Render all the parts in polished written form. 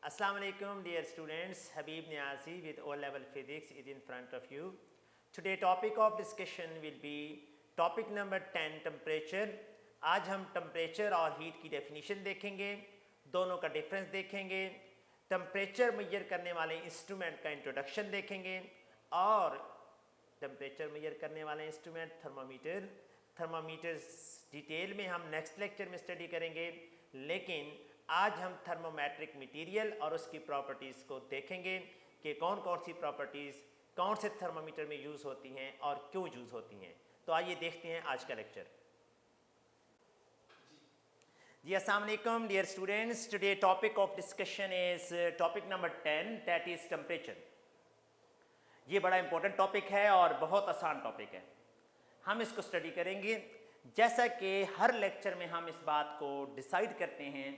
Assalamu alaikum dear students, Habib Niazi with O-level physics is in front of you. Today topic of discussion will be topic number 10 temperature. आज हम temperature और heat की definition देखेंगे, दोनों का difference देखेंगे, temperature measure करने वाले instrument का introduction देखेंगे और temperature measure करने वाले instrument thermometer डिटेल में हम नेक्स्ट लेक्चर में स्टडी करेंगे, लेकिन आज हम थर्मोमेट्रिक मटेरियल और उसकी प्रॉपर्टीज़ को देखेंगे कि कौन कौन सी प्रॉपर्टीज़ कौन से थर्मोमीटर में यूज़ होती हैं और क्यों यूज़ होती हैं। तो आइए देखते हैं आज का लेक्चर। जी अस्सलाम वालेकुम dear students, today topic of discussion is topic number 10 that is temperature. ये बड़ा इंपॉर्टेंट टॉपिक है और बहुत आसान टॉपिक है, हम इसको स्टडी करेंगे। जैसा कि हर लेक्चर में हम इस बात को डिसाइड करते हैं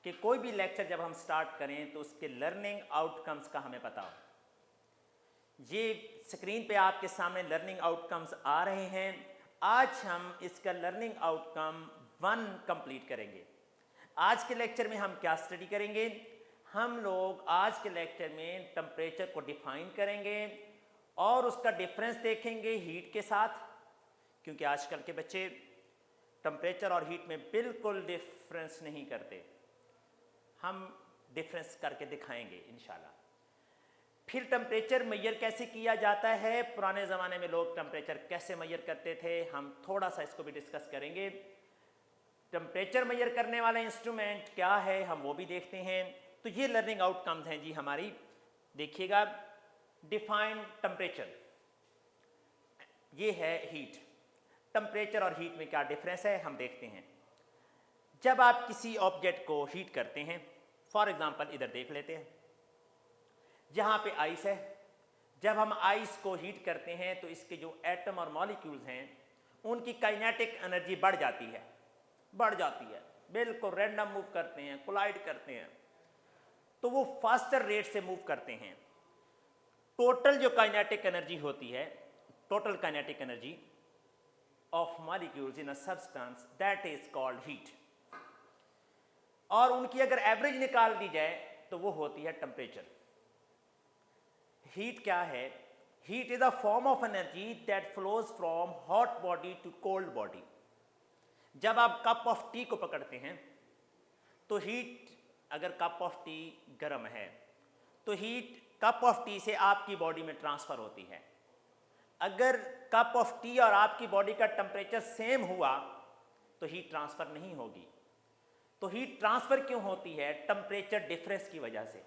कि कोई भी लेक्चर जब हम स्टार्ट करें तो उसके लर्निंग आउटकम्स का हमें पता हो। ये स्क्रीन पे आपके सामने लर्निंग आउटकम्स आ रहे हैं। आज हम इसका लर्निंग आउटकम 1 कंप्लीट करेंगे। आज के लेक्चर में हम क्या स्टडी करेंगे? हम लोग आज के लेक्चर में टेम्परेचर को डिफाइन करेंगे और उसका डिफरेंस देखेंगे हीट के साथ, क्योंकि आजकल के बच्चे टेम्परेचर और हीट में बिल्कुल डिफरेंस नहीं करते। हम डिफरेंस करके दिखाएंगे इंशाल्लाह। फिर टेम्परेचर मेजर कैसे किया जाता है, पुराने ज़माने में लोग टेम्परेचर कैसे मेजर करते थे, हम थोड़ा सा इसको भी डिस्कस करेंगे। टेम्परेचर मेजर करने वाला इंस्ट्रूमेंट क्या है हम वो भी देखते हैं। तो ये लर्निंग आउटकम्स हैं जी हमारी। देखिएगा, डिफाइन टेम्परेचर, ये है हीट। टेम्परेचर और हीट में क्या डिफरेंस है हम देखते हैं। जब आप किसी ऑब्जेक्ट को हीट करते हैं, फॉर एग्जांपल इधर देख लेते हैं, जहाँ पे आइस है, जब हम आइस को हीट करते हैं तो इसके जो एटम और मॉलिक्यूल्स हैं उनकी काइनेटिक एनर्जी बढ़ जाती है, बिल्कुल रैंडम मूव करते हैं, कोलाइड करते हैं, तो वो फास्टर रेट से मूव करते हैं। टोटल जो काइनेटिक एनर्जी होती है, total kinetic energy of molecules in a substance that is called heat, और उनकी अगर एवरेज निकाल दी जाए तो वो होती है टेम्परेचर। हीट क्या है? Heat is a form of energy that flows from hot body to cold body. जब आप कप ऑफ टी को पकड़ते हैं तो हीट, अगर कप ऑफ टी गर्म है तो हीट कप ऑफ टी से आपकी बॉडी में ट्रांसफर होती है। अगर कप ऑफ टी और आपकी बॉडी का टेम्परेचर सेम हुआ तो हीट ट्रांसफ़र नहीं होगी। तो हीट ट्रांसफ़र क्यों होती है? टेम्परेचर डिफरेंस की वजह से।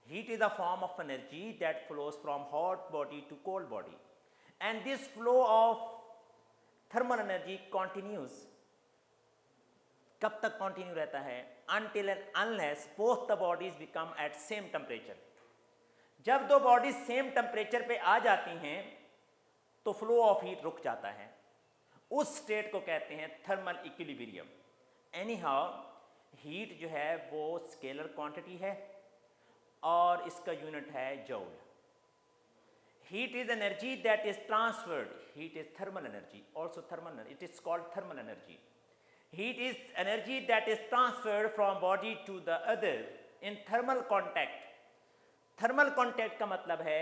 Heat is a form of energy that flows from hot body to cold body and this flow of thermal energy continues. कब तक कॉन्टिन्यू रहता है? Until and unless both the bodies become at same temperature. जब दो bodies same temperature पे आ जाती हैं तो फ्लो ऑफ हीट रुक जाता है। उस स्टेट को कहते हैं thermal equilibrium. Any how, heat जो है वो स्केलर क्वांटिटी है और इसका यूनिट है joule. Heat is energy that is transferred, heat is thermal energy, also thermal, it is called thermal energy. Heat is energy that is transferred from body to the other in thermal contact. Thermal contact का मतलब है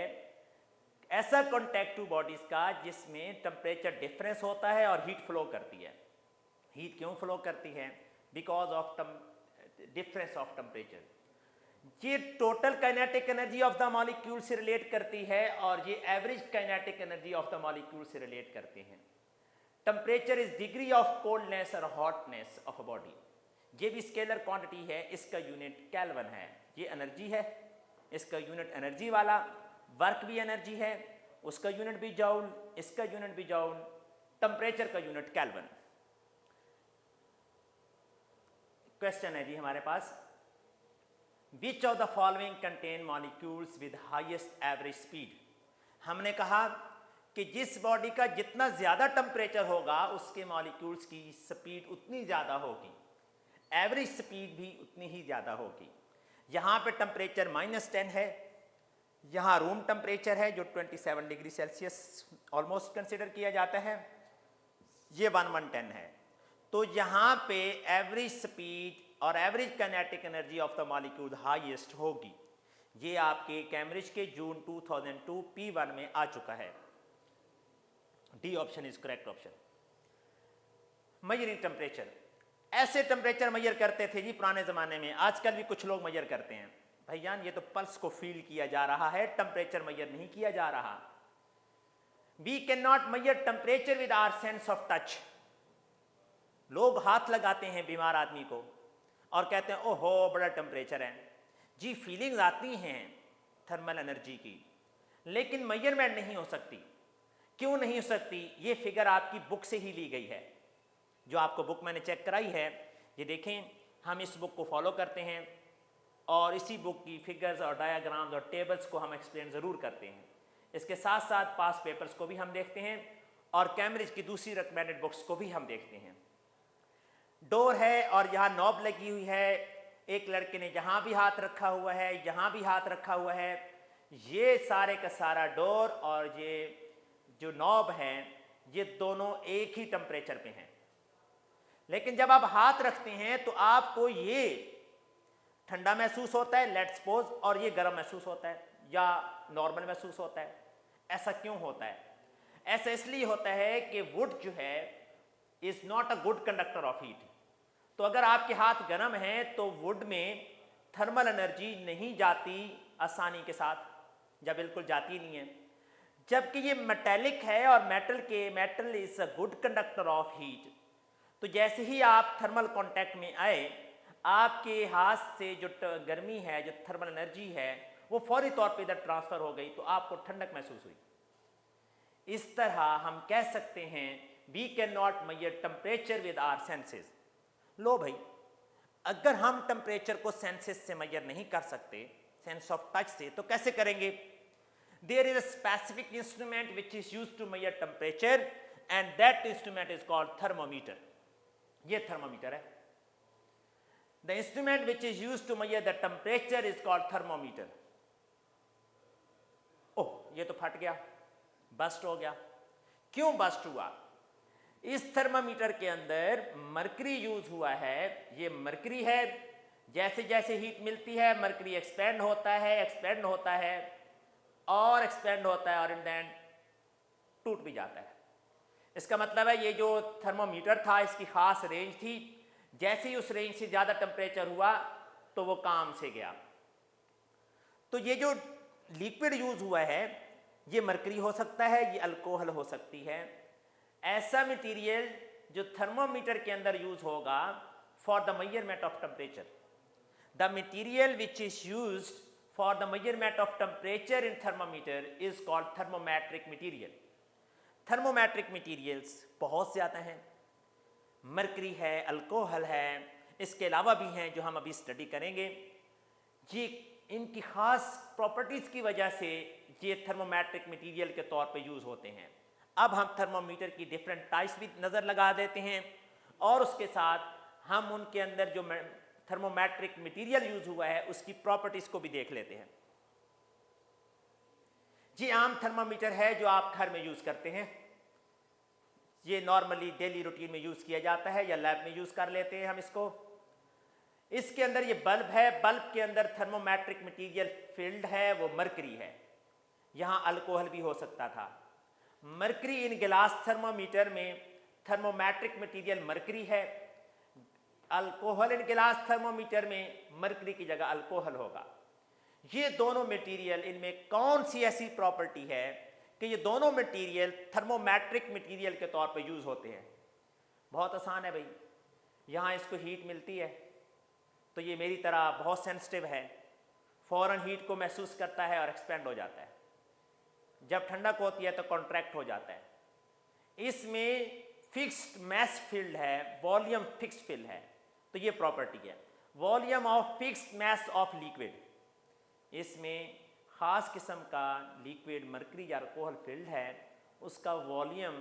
ऐसा contact two bodies का जिसमें temperature difference होता है और heat flow करती है। हीट क्यों फ्लो करती है? Because of difference of temperature. ये total kinetic energy of the molecule से रिलेट करती है और ये average kinetic energy of the molecule से रिलेट करते हैं। Temperature is degree of coldness और हॉटनेस ऑफ अ बॉडी। ये भी स्केलर क्वांटिटी है, इसका यूनिट केल्विन है। ये एनर्जी है, इसका यूनिट एनर्जी वाला। वर्क भी एनर्जी है, उसका यूनिट भी जूल, इसका यूनिट भी जूल। टेम्परेचर का यूनिट केल्विन। क्वेश्चन है जी हमारे पास, which of the following contain molecules with highest average speed. हमने कहा कि जिस बॉडी का जितना ज़्यादा टेम्परेचर होगा उसके मॉलिक्यूल्स की स्पीड उतनी ज़्यादा होगी, एवरेज स्पीड भी उतनी ही ज़्यादा होगी। यहाँ पे टेम्परेचर -10 है, यहाँ रूम टेम्परेचर है जो 27 डिग्री सेल्सियस ऑलमोस्ट कंसिडर किया जाता है, ये 1110 है। तो यहाँ पे एवरेज स्पीड और average kinetic energy of the molecule highest होगी। ये आपके कैम्ब्रिज के जून 2002 P1 में आ चुका है। D option is correct option. Measuring temperature, ऐसे टेम्परेचर मेजर करते थे जी पुराने ज़माने में, आजकल भी कुछ लोग मेजर करते हैं। भैयान ये तो पल्स को फील किया जा रहा है, टेम्परेचर मेजर नहीं किया जा रहा। We can not measure temperature with our sense of touch. लोग हाथ लगाते हैं बीमार आदमी को और कहते हैं ओहो बड़ा टेम्परेचर है जी। फीलिंग्स आती हैं थर्मल एनर्जी की, लेकिन मेजरमेंट नहीं हो सकती। क्यों नहीं हो सकती? ये फिगर आपकी बुक से ही ली गई है, जो आपको बुक मैंने चेक कराई है। ये देखें, हम इस बुक को फॉलो करते हैं और इसी बुक की फिगर्स और डायग्राम्स और टेबल्स को हम एक्सप्लेन ज़रूर करते हैं। इसके साथ साथ पास पेपर्स को भी हम देखते हैं और कैम्ब्रिज की दूसरी रिकमेंडेड बुक्स को भी हम देखते हैं। डोर है और यहाँ नॉब लगी हुई है। एक लड़के ने जहाँ भी हाथ रखा हुआ है, यहाँ भी हाथ रखा हुआ है। ये सारे का सारा डोर और ये जो नॉब है, ये दोनों एक ही टेम्परेचर पे हैं। लेकिन जब आप हाथ रखते हैं तो आपको ये ठंडा महसूस होता है, लेट्स सपोज, और ये गर्म महसूस होता है या नॉर्मल महसूस होता है। ऐसा क्यों होता है? ऐसा इसलिए होता है कि वुड जो है is not a good conductor of heat. तो अगर आपके हाथ गर्म हैं तो वुड में थर्मल एनर्जी नहीं जाती आसानी के साथ, या बिल्कुल जाती नहीं है। जबकि ये मेटेलिक है और metal is a good conductor of heat. तो जैसे ही आप थर्मल कांटेक्ट में आए, आपके हाथ से जो गर्मी है, जो थर्मल एनर्जी है, वो फौरी तौर पे इधर ट्रांसफर हो गई, तो आपको ठंडक महसूस हुई। इस तरह हम कह सकते हैं we can not measure temperature with our senses. लो भाई, अगर हम टेम्परेचर को सेंसेस से मेजर नहीं कर सकते, सेंस ऑफ टच से, तो कैसे करेंगे? There is a specific instrument which is used to measure temperature and that instrument is called thermometer. ये थर्मोमीटर है। The instrument which is used to measure the temperature is called thermometer. Oh, ये तो फट गया, bast हो गया। क्यों bast हुआ? इस थर्मामीटर के अंदर मरकरी यूज हुआ है। ये मरकरी है, जैसे जैसे हीट मिलती है मरकरी एक्सपेंड होता है और एक्सपेंड होता है और इन द एंड टूट भी जाता है। इसका मतलब है ये जो थर्मोमीटर था, इसकी खास रेंज थी। जैसे ही उस रेंज से ज़्यादा टेम्परेचर हुआ तो वो काम से गया। तो ये जो लिक्विड यूज हुआ है, ये मरकरी हो सकता है, ये अल्कोहल हो सकती है। ऐसा मटेरियल जो थर्मोमीटर के अंदर यूज होगा for the measurement of temperature. The material which is used for the measurement of temperature in thermometer is called thermometric material. Thermometric materials बहुत ज़्यादा हैं। मरकरी है, अल्कोहल है, इसके अलावा भी हैं जो हम अभी स्टडी करेंगे। ये इनकी ख़ास प्रॉपर्टीज़ की वजह से ये थर्मोमेट्रिक मटेरियल के तौर पे यूज़ होते हैं। अब हम थर्मोमीटर की डिफरेंट टाइप्स भी नज़र लगा देते हैं और उसके साथ हम उनके अंदर जो थर्मोमेट्रिक मटेरियल यूज़ हुआ है उसकी प्रॉपर्टीज़ को भी देख लेते हैं। जी, आम थर्मोमीटर है जो आप घर में यूज़ करते हैं। ये नॉर्मली डेली रूटीन में यूज़ किया जाता है या लैब में यूज़ कर लेते हैं हम इसको। इसके अंदर ये बल्ब है, बल्ब के अंदर थर्मोमेट्रिक मटेरियल फील्ड है, वो मरकरी है। यहाँ अल्कोहल भी हो सकता था। मरकरी इन गिलास थर्मोमीटर में थर्मोमेट्रिक मटेरियल मरकरी है। अल्कोहल इन गिलास थर्मोमीटर में मरकरी की जगह अल्कोहल होगा। ये दोनों मटेरियल, इनमें कौन सी ऐसी प्रॉपर्टी है कि ये दोनों मटेरियल थर्मोमेट्रिक मटेरियल के तौर पे यूज़ होते हैं? बहुत आसान है भाई। यहाँ इसको हीट मिलती है तो ये मेरी तरह बहुत सेंसिटिव है, फ़ौरन हीट को महसूस करता है और एक्सपेंड हो जाता है। जब ठंडक होती है तो कॉन्ट्रैक्ट हो जाता है। इसमें फिक्स्ड मैस फील्ड है, वॉल्यूम फिक्स्ड फील्ड है। तो ये प्रॉपर्टी है volume of fixed mess of liquid. इसमें ख़ास किस्म का लिक्विड मरकरी या अल्कोहल फील्ड है, उसका वॉल्यूम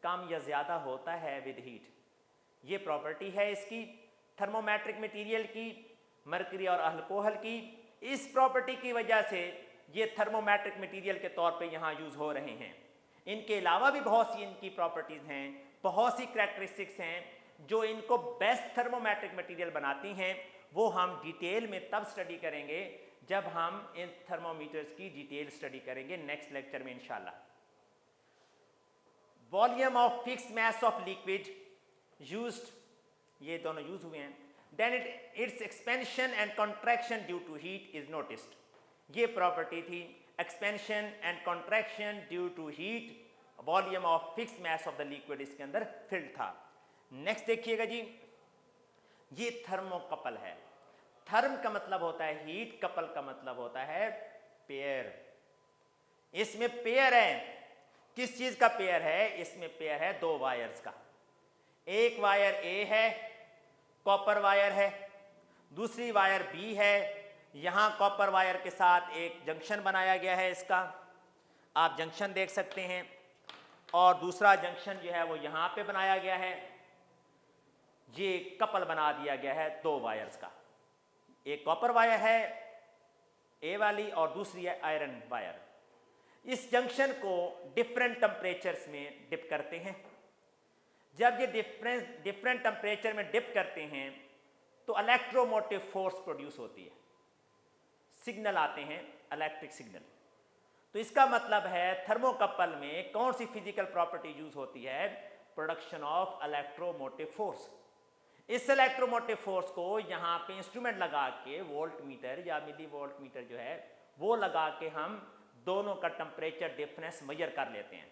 कम या ज़्यादा होता है विद हीट। ये प्रॉपर्टी है इसकी थर्मोमेट्रिक मटेरियल की, मरकरी और अल्कोहल की। इस प्रॉपर्टी की वजह से ये थर्मोमेट्रिक मटेरियल के तौर पे यहाँ यूज़ हो रहे हैं। इनके अलावा भी बहुत सी इनकी प्रॉपर्टीज़ हैं, बहुत सी करैक्टरिस्टिक्स हैं जो इनको बेस्ट थर्मोमेट्रिक मटेरियल बनाती हैं, वो हम डिटेल में तब स्टडी करेंगे जब हम इन थर्मोमीटर्स की डिटेल स्टडी करेंगे नेक्स्ट लेक्चर में इंशाल्लाह। Volume of fix mass of liquid used, ये दोनों यूज हुए हैं, then its expansion and contraction due to heat is noticed. ये प्रॉपर्टी थी, expansion and contraction due to heat, volume of fix mass of the liquid इसके अंदर field था। Next देखिएगा जी, ये थर्मोकपल है। थर्म का मतलब होता है हीट, कपल का मतलब होता है पेयर। इसमें पेयर है, किस चीज का पेयर है? इसमें पेयर है दो वायर्स का। एक वायर ए है, कॉपर वायर है, दूसरी वायर बी है। यहां कॉपर वायर के साथ एक जंक्शन बनाया गया है, इसका आप जंक्शन देख सकते हैं, और दूसरा जंक्शन जो है वो यहां पे बनाया गया है। ये कपल बना दिया गया है दो वायर्स का। एक कॉपर वायर है ए वाली और दूसरी है आयरन वायर। इस जंक्शन को डिफरेंट टेम्परेचर्स में डिप करते हैं। जब ये डिफरेंट टेम्परेचर में डिप करते हैं तो इलेक्ट्रोमोटिव फोर्स प्रोड्यूस होती है, सिग्नल आते हैं, इलेक्ट्रिक सिग्नल। तो इसका मतलब है थर्मोकपल में कौन सी फिजिकल प्रॉपर्टी यूज होती है? Production of electromotive force. इस इलेक्ट्रोमोटिव फोर्स को यहाँ पे इंस्ट्रूमेंट लगा के, वोल्ट मीटर या मिली वोल्ट मीटर जो है वो लगा के हम दोनों का टेम्परेचर डिफरेंस मेजर कर लेते हैं।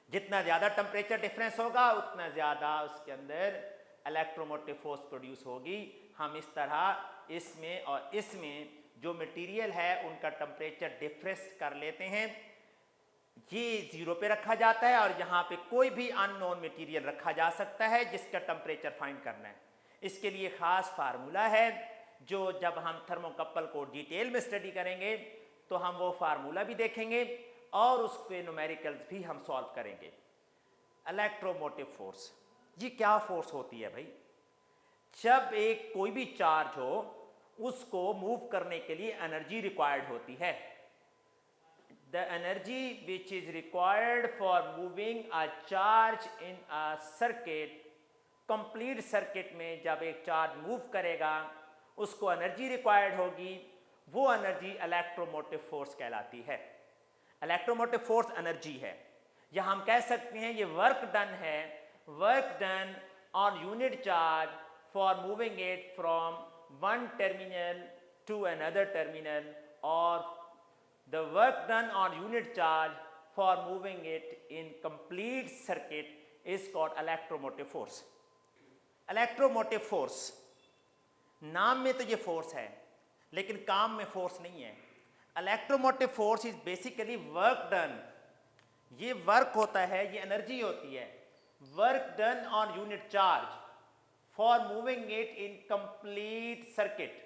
जितना ज़्यादा टेम्परेचर डिफरेंस होगा उतना ज़्यादा उसके अंदर इलेक्ट्रोमोटिव फोर्स प्रोड्यूस होगी। हम इस तरह इसमें और इसमें जो मटेरियल है उनका टेम्परेचर डिफरेंस कर लेते हैं। ये 0 पे रखा जाता है और यहाँ पे कोई भी अननोन मटेरियल रखा जा सकता है जिसका टेम्परेचर फाइंड करना है। इसके लिए ख़ास फार्मूला है, जो जब हम थर्मोकपल को डिटेल में स्टडी करेंगे तो हम वो फार्मूला भी देखेंगे और उसके न्यूमेरिकल्स भी हम सॉल्व करेंगे। इलेक्ट्रोमोटिव फोर्स, ये क्या फोर्स होती है भाई? जब एक कोई भी चार्ज हो उसको मूव करने के लिए एनर्जी रिक्वायर्ड होती है। The energy which is required for moving a charge in a circuit, complete circuit में जब एक चार्ज मूव करेगा उसको एनर्जी रिक्वायर्ड होगी, वो एनर्जी इलेक्ट्रोमोटिव फोर्स कहलाती है। इलेक्ट्रोमोटिव फोर्स एनर्जी है, या हम कह सकते हैं ये वर्क डन है, work done on unit charge for moving it from one terminal to another terminal, और the work done on unit charge for moving it in complete circuit is called electromotive force. Electromotive force, नाम में तो ये force है लेकिन काम में force नहीं है। Electromotive force is basically work done, ये वर्क होता है, ये एनर्जी होती है, work done on unit charge for moving it in complete circuit,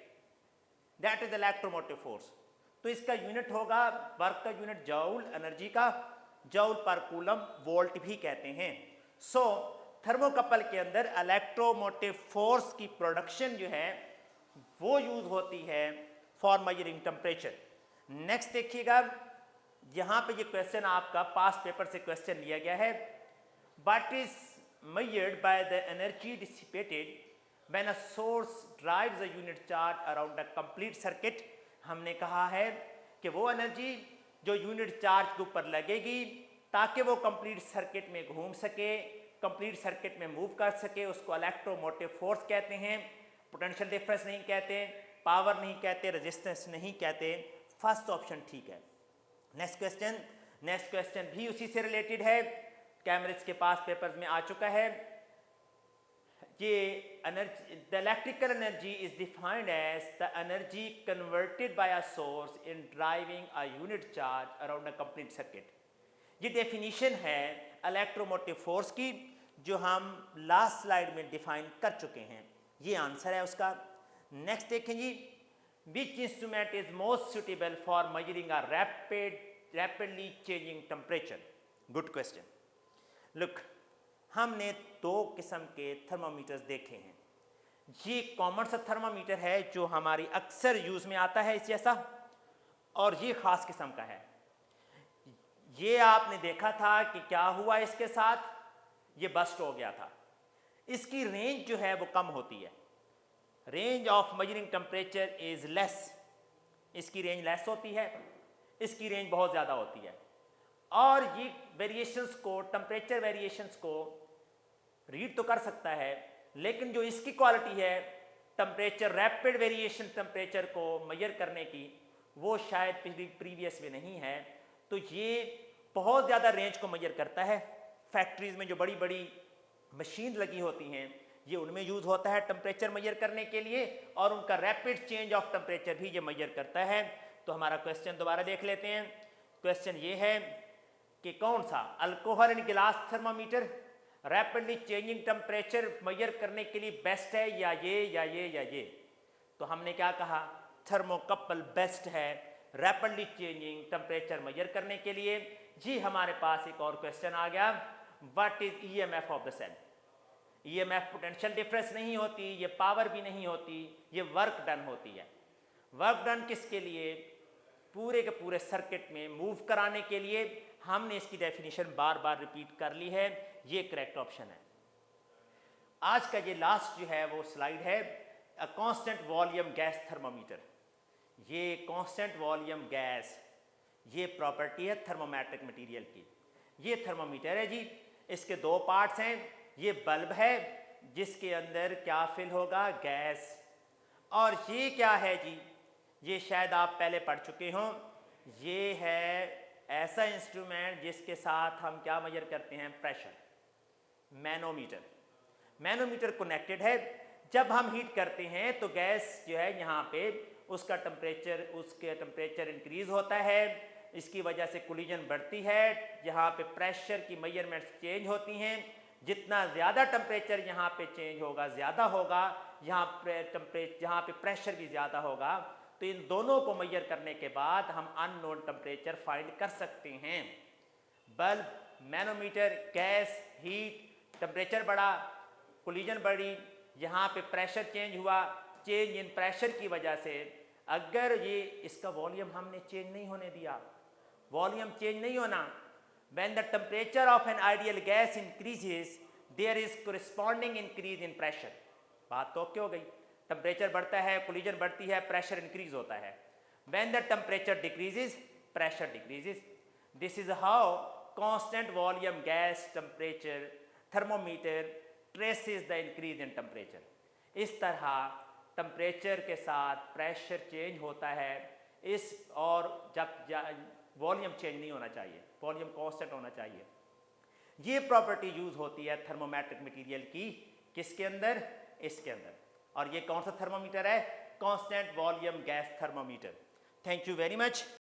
that is electromotive force. तो इसका यूनिट होगा, वर्क का यूनिट जूल, एनर्जी का जूल पर कूलम, वोल्ट भी कहते हैं। सो थर्मोकपल के अंदर इलेक्ट्रोमोटिव फोर्स की प्रोडक्शन जो है वो यूज होती है फॉर मेजरिंग टेम्परेचर। नेक्स्ट देखिएगा, यहाँ पे ये क्वेश्चन आपका पास्ट पेपर से क्वेश्चन लिया गया है। What is measured by the energy dissipated when a source drives a unit charge around a complete circuit। हमने कहा है कि वो एनर्जी जो यूनिट चार्ज के ऊपर लगेगी ताकि वो कंप्लीट सर्किट में घूम सके, कंप्लीट सर्किट में मूव कर सके, उसको इलेक्ट्रोमोटिव फोर्स कहते हैं। पोटेंशियल डिफरेंस नहीं कहते, पावर नहीं कहते, रेजिस्टेंस नहीं कहते। फर्स्ट ऑप्शन ठीक है। नेक्स्ट क्वेश्चन भी उसी से रिलेटेड है, कैमरेज के पास पेपर्स में आ चुका है। ये energy, the electrical energy is defined as the energy converted by a source in driving a unit charge around a complete circuit. ये डेफिनेशन है इलेक्ट्रोमोटिव फोर्स की, जो हम लास्ट स्लाइड में डिफाइन कर चुके हैं। ये आंसर है उसका। नेक्स्ट देखें जी, which instrument is most suitable for measuring a rapidly changing temperature? Good question. Look, हमने दो किस्म के थर्मामीटर्स देखे हैं। ये कॉमन सा थर्मामीटर है जो हमारी अक्सर यूज में आता है इस जैसा, और ये खास किस्म का है। ये आपने देखा था कि क्या हुआ इसके साथ, ये बस्ट हो गया था। इसकी रेंज जो है वो कम होती है। Range of measuring temperature is less, इसकी रेंज लेस होती है, इसकी रेंज बहुत ज़्यादा होती है। और ये वेरिएशंस को, टेम्परेचर वेरिएशंस को रीड तो कर सकता है, लेकिन जो इसकी क्वालिटी है टेम्परेचर, रैपिड वेरिएशन टेम्परेचर को मेजर करने की, वो शायद प्रीवियस में नहीं है। तो ये बहुत ज़्यादा रेंज को मेजर करता है। फैक्ट्रीज में जो बड़ी बड़ी मशीन लगी होती हैं, ये उनमें यूज़ होता है टेम्परेचर मेजर करने के लिए, और उनका रैपिड चेंज ऑफ टेम्परेचर भी ये मेजर करता है। तो हमारा क्वेश्चन दोबारा देख लेते हैं। क्वेश्चन ये है कि कौन सा अल्कोहल इन गिलास thermometer rapidly changing temperature measure करने के लिए बेस्ट है, या ये या ये या ये। तो हमने क्या कहा, थर्मोकपल बेस्ट है रैपिडली चेंजिंग टेम्परेचर मेजर करने के लिए। जी हमारे पास एक और क्वेश्चन आ गया, what is EMF of the cell. EMF potential difference नहीं होती, ये पावर भी नहीं होती, ये वर्क डन होती है। वर्क डन किसके लिए, पूरे के पूरे सर्किट में मूव कराने के लिए। हमने इसकी डेफिनेशन बार बार रिपीट कर ली है, ये करेक्ट ऑप्शन है। आज का ये लास्ट जो है वो स्लाइड है, a constant volume gas thermometer. ये कांस्टेंट वॉल्यूम गैस, ये प्रॉपर्टी है थर्मोमेट्रिक मटेरियल की। ये थर्मोमीटर है जी, इसके दो पार्ट्स हैं। ये बल्ब है जिसके अंदर क्या फिल होगा, गैस। और ये क्या है जी, ये शायद आप पहले पढ़ चुके हों। ये है ऐसा इंस्ट्रूमेंट जिसके साथ हम क्या मेजर करते हैं, प्रेशर, मैनोमीटर। मैनोमीटर कनेक्टेड है। जब हम हीट करते हैं तो गैस जो है यहाँ पे उसका टेम्परेचर, उसके टेम्परेचर इंक्रीज होता है, इसकी वजह से कोलिजन बढ़ती है, यहाँ पे प्रेशर की मेजरमेंट्स चेंज होती हैं। जितना ज़्यादा टेम्परेचर यहाँ पे चेंज होगा, ज़्यादा होगा, यहाँ पे प्रेशर भी ज़्यादा होगा। तो इन दोनों को मेजर करने के बाद हम अननोन टेम्परेचर फाइंड कर सकते हैं। Bulb, manometer, gas, heat, temperature बढ़ा, कोलिजन बढ़ी, यहाँ पे प्रेशर चेंज हुआ, चेंज इन प्रेशर की वजह से अगर ये इसका वॉल्यूम हमने चेंज नहीं होने दिया, वॉल्यूम चेंज नहीं होना, when the temperature of an ideal gas increases there is corresponding increase in pressure। बात तो ओके हो गई, टेम्परेचर बढ़ता है, कोलिजन बढ़ती है, प्रेशर इंक्रीज होता है। when the temperature decreases pressure decreases। this is how constant volume gas temperature thermometer traces the increase in temperature। इस तरह टेम्परेचर के साथ प्रेशर चेंज होता है। इस और जब वॉल्यूम चेंज नहीं होना चाहिए, वॉल्यूम कांस्टेंट होना चाहिए। ये प्रॉपर्टी यूज होती है थर्मोमेट्रिक मटेरियल की, किसके अंदर, इसके अंदर। और ये कौन सा थर्मोमीटर है, constant volume gas thermometer. Thank you very much.